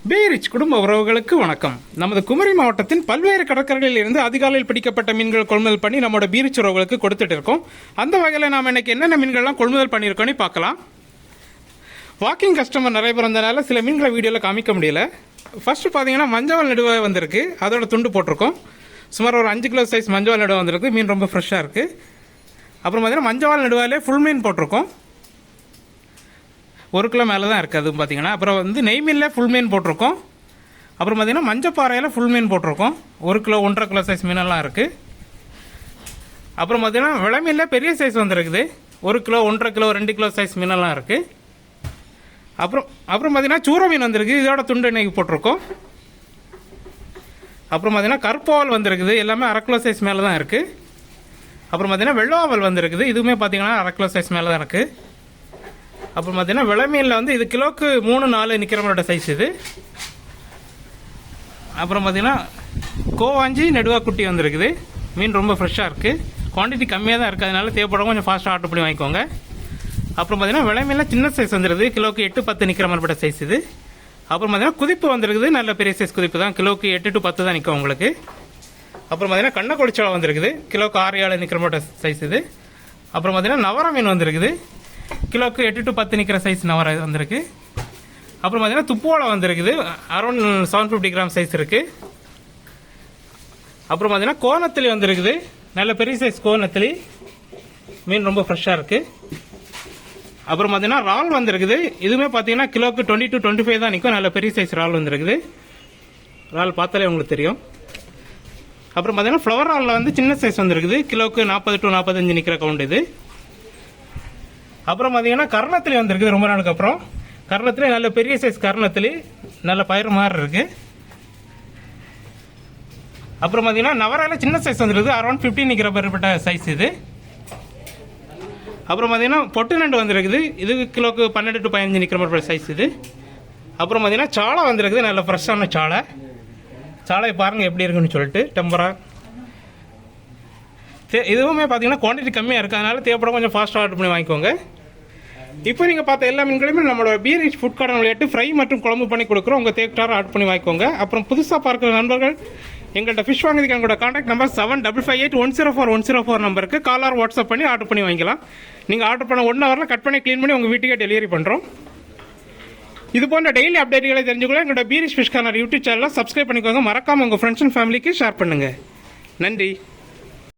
பே rich குடும்ப உறவுகளுக்கு வணக்கம். நமது குமரி மாவட்டத்தின் பல்வேறு கடற்கரைகளில் இருந்து அதிகாலையில் பிடிக்கப்பட்ட மீன்கள் கொள்முதல் பண்ணி நம்மளோட பே ரிச் உறவுகளுக்கு கொடுத்துட்டு இருக்கோம். அந்த வகையில் நாம் இன்னைக்கு என்னென்ன மீன்கள்லாம் கொள்முதல் பண்ணியிருக்கோன்னு பார்க்கலாம். வாக்கிங் கஸ்டமர் நிறைய பேர் வந்ததுனால சில மீன்களை வீடியோவில் காமிக்க முடியல. ஃபர்ஸ்ட் பார்த்தீங்கன்னா மஞ்சள் நடுவை வந்திருக்கு, அதோட துண்டு போட்டிருக்கோம். சுமார் ஒரு 5 கிலோ சைஸ் மஞ்சள் நடுவை வந்திருக்கு. மீன் ரொம்ப ஃப்ரெஷ்ஷாக இருக்குது. அப்புறம் பார்த்தீங்கன்னா மஞ்சள் நடுவாலே ஃபுல் மீன் போட்டிருக்கோம். 1 கிலோ மேலே தான் இருக்குது. அது பார்த்தீங்கன்னா அப்புறம் நெய் மீனில் ஃபுல் மீன் போட்டிருக்கோம். அப்புறம் பார்த்தீங்கன்னா மஞ்சப்பாறையில் ஃபுல் மீன் போட்டிருக்கோம். 1 கிலோ 1.5 கிலோ சைஸ் மீனெல்லாம் இருக்குது. அப்புறம் பார்த்தீங்கன்னா விலை மீனில் பெரிய சைஸ் வந்துருக்குது. 1 கிலோ 1.5 கிலோ 2 கிலோ சைஸ் மீனெல்லாம் இருக்குது. அப்புறம் பார்த்தீங்கன்னா சூற மீன் வந்திருக்கு, இதோட துண்டு இன்னைக்கு போட்டிருக்கோம். அப்புறம் பார்த்தீங்கன்னா கருப்பாவல் வந்திருக்குது, எல்லாமே 1/2 கிலோ சைஸ் மேலே தான் இருக்குது. அப்புறம் பார்த்தீங்கன்னா வெள்ளாவல் வந்திருக்குது, இதுவுமே பார்த்தீங்கன்னா 1/2 கிலோ சைஸ் மேலே தான் இருக்குது. அப்புறம் பார்த்தீங்கன்னா விலை மீனில் இது கிலோக்கு 3-4 நிற்கிறவங்களோட சைஸ் இது. அப்புறம் பார்த்தீங்கன்னா கோவாஞ்சி நெடுவாக்குட்டி வந்திருக்குது. மீன் ரொம்ப ஃப்ரெஷ்ஷாக இருக்குது, குவான்டிட்டி கம்மியாக தான் இருக்குது, அதனால தேவைப்படும் கொஞ்சம் ஃபாஸ்ட்டாக ஆர்டர் பண்ணி வாங்கிக்கோங்க. அப்புறம் பார்த்தீங்கன்னா விலை மீனில் சின்ன சைஸ் வந்துருது, கிலோக்கு 8-10 நிற்கிற மாதிரிப்பட்ட சைஸ் இது. அப்புறம் பார்த்தீங்கன்னா குதிப்பு வந்திருக்குது, நல்ல பெரிய சைஸ் குதிப்பு தான், கிலோக்கு 8-10 தான் நிற்கும் உங்களுக்கு. அப்புறம் பார்த்தீங்கன்னா கண்ணை கொடிச்சோளம் வந்திருக்குது, கிலோக்கு 6-7 நிற்கிற மாதிரி சைஸ் இது. அப்புறம் பார்த்தீங்கன்னா நவர மீன் வந்திருக்குது, கிலோக்கு 8-10 நிற்கிற சைஸ் நவர வந்திருக்கு. அப்புறம் பார்த்தீங்கன்னா துப்புவாழை வந்திருக்குது, அரௌண்ட் 750 கிராம் சைஸ் இருக்குது. அப்புறம் பார்த்தீங்கன்னா கோணத்திலி வந்திருக்குது, நல்ல பெரிய சைஸ் கோணத்திலி, மீன் ரொம்ப ஃப்ரெஷ்ஷாக இருக்குது. அப்புறம் பார்த்தீங்கன்னா இறால் வந்திருக்குது, இதுவுமே பார்த்தீங்கன்னா கிலோக்கு 20-25 தான் நிற்கும், நல்ல பெரிய சைஸ் இறால் வந்திருக்குது. இறால் பார்த்தாலே உங்களுக்கு தெரியும். அப்புறம் பார்த்தீங்கன்னா ஃப்ளவர் இறாலில் சின்ன சைஸ் வந்திருக்குது, கிலோக்கு 40-45 நிற்கிற கவுண்ட் இது. அப்புறம் பார்த்தீங்கன்னா கர்ணத்திலி வந்திருக்குது, ரொம்ப நாளுக்கு அப்புறம் கர்ணத்திலே நல்ல பெரிய சைஸ் கர்ணத்திலி, நல்ல பயிர் மாதிரி இருக்கு. அப்புறம் பார்த்தீங்கன்னா நவரால சின்ன சைஸ் வந்துருக்குது, அரௌண்ட் 15 நிற்கிற பெறப்பட்ட சைஸ் இது. அப்புறம் பார்த்தீங்கன்னா பொட்டு நண்டு வந்திருக்குது, இது கிலோக்கு 12-15 நிற்கிற மாதிரி சைஸ் இது. அப்புறம் பார்த்தீங்கன்னா சாலை வந்திருக்குது, நல்ல ஃப்ரெஷ்ஷான சாலை பாருங்கள் எப்படி இருக்குன்னு சொல்லிட்டு டெம்பரா. இதுவுமே பார்த்தீங்கன்னா குவான்டிட்டி கம்மியாக இருக்குது, அதனால தேவைப்பட கொஞ்சம் ஃபாஸ்ட்டாக ஆர்டர் பண்ணி வாங்கிக்கோங்க. இப்போ நீங்கள் பார்த்த எல்லா மீன்களையுமே நம்மளோட பே ரிச் ஃபுட் கார்டன் விளையாட்டு ஃப்ரை மற்றும் குழம்பு பண்ணி கொடுக்குறோம், உங்கள் தேவையான ஆர்டர் பண்ணி வாங்கிக்கோங்க. அப்புறம் புதுசாக பார்க்குற நண்பர்கள் எங்கள்கிட்ட ஃபிஷ் வாங்குறதுக்கு எங்களோட கான்டாக்ட் நம்பர் 7558104104 நம்பருக்கு கால் ஆர் வாட்ஸ்அப் பண்ணி ஆர்டர் பண்ணி வாங்கிக்கலாம். நீங்கள் ஆர்டர் பண்ண 1 ஹவரில் கட் பண்ணி க்ளீன் பண்ணி உங்கள் வீட்டுக்கே டெலிவரி பண்ணுறோம். இது போன்ற டெய்லி அப்டேட்டுகளை தெரிஞ்சுக்கொள்ள எங்களோட பே ரிச் ஃபிஷ் கார்னர் யூடியூப் சேனலை சப்ஸ்கிரைப் பண்ணிக்கோங்க. மறக்காமல் உங்கள் ஃப்ரெண்ட்ஸ் அண்ட் ஃபேமிலிக்கு ஷேர் பண்ணுங்கள். நன்றி.